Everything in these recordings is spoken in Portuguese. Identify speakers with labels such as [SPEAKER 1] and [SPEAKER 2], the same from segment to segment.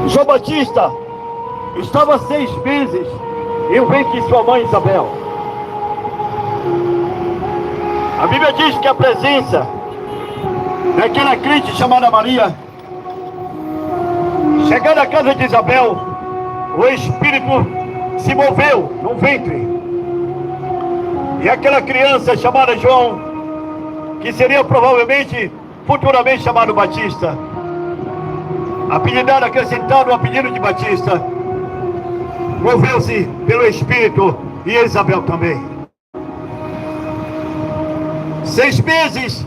[SPEAKER 1] João Batista estava 6 meses em o ventre de sua mãe Isabel. A Bíblia diz que a presença daquela crente chamada Maria, chegando à casa de Isabel, o Espírito se moveu no ventre. E aquela criança chamada João, que seria provavelmente, futuramente chamado Batista, apelidado, acrescentado ao apelido de Batista, moveu-se pelo Espírito, e Isabel também. 6 meses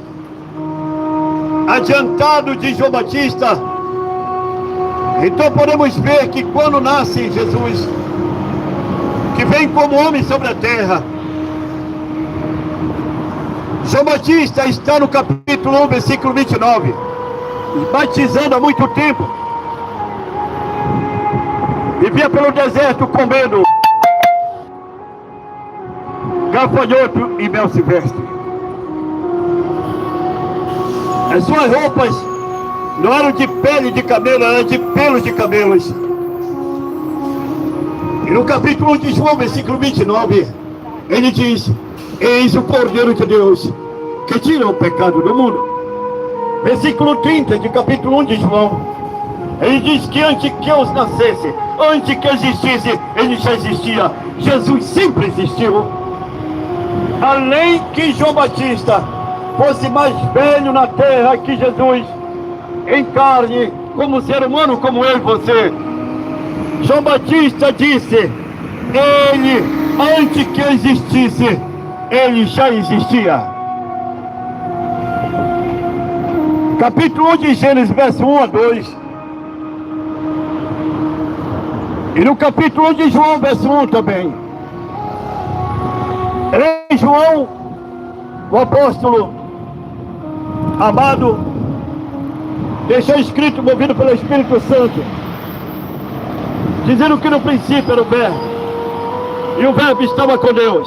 [SPEAKER 1] adiantado de João Batista. Então podemos ver que quando nasce Jesus, que vem como homem sobre a terra, João Batista está no capítulo 1, versículo 29, batizando há muito tempo. Vivia pelo deserto comendo gafanhoto e mel silvestre. As suas roupas não eram de pele de camelo, eram de pelos de camelos. E no capítulo 1 de João, versículo 29, ele diz: eis o Cordeiro de Deus, que tira o pecado do mundo. Versículo 30 de capítulo 1 de João, ele diz que antes que eu nascesse, antes que existisse, ele já existia. Jesus sempre existiu. Além que João Batista fosse mais velho na terra que Jesus, em carne, como ser humano, como eu e você, João Batista disse: ele, antes que existisse, ele já existia. Capítulo 1 de Gênesis, verso 1 a 2. E no capítulo 1 de João, verso 1 também. Em João, o apóstolo amado deixou escrito, movido pelo Espírito Santo, dizendo que no princípio era o Verbo, e o Verbo estava com Deus,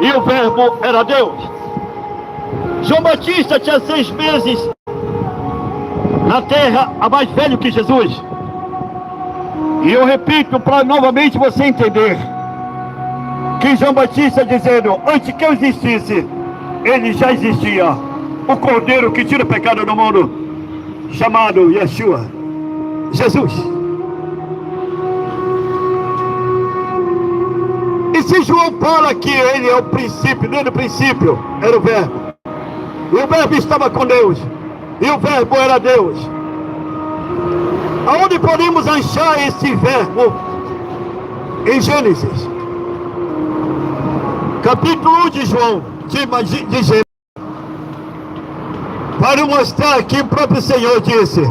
[SPEAKER 1] e o Verbo era Deus. João Batista tinha 6 meses na terra, a mais velho que Jesus. E eu repito para novamente você entender que João Batista dizendo: antes que eu existisse, ele já existia. O Cordeiro que tira o pecado do mundo, chamado Yeshua, Jesus. E se João fala que ele é o princípio, desde o princípio era o Verbo, e o Verbo estava com Deus, e o Verbo era Deus, aonde podemos achar esse Verbo? Em Gênesis, capítulo 1 de João, de Gênesis, para mostrar que o próprio Senhor disse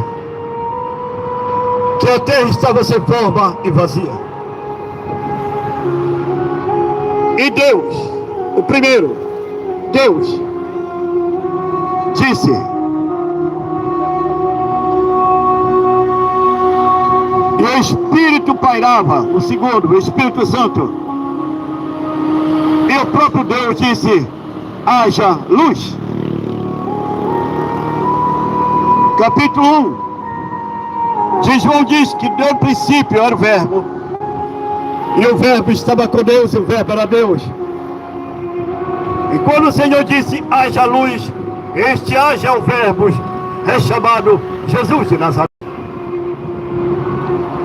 [SPEAKER 1] que a terra estava sem forma e vazia. E Deus, o primeiro, Deus, disse: e o Espírito pairava, o segundo, o Espírito Santo. E o próprio Deus disse: haja luz. Capítulo 1 de João diz que no princípio era o Verbo, e o Verbo estava com Deus, e o Verbo era Deus. E quando o Senhor disse haja luz, este haja o Verbo é chamado Jesus de Nazaré.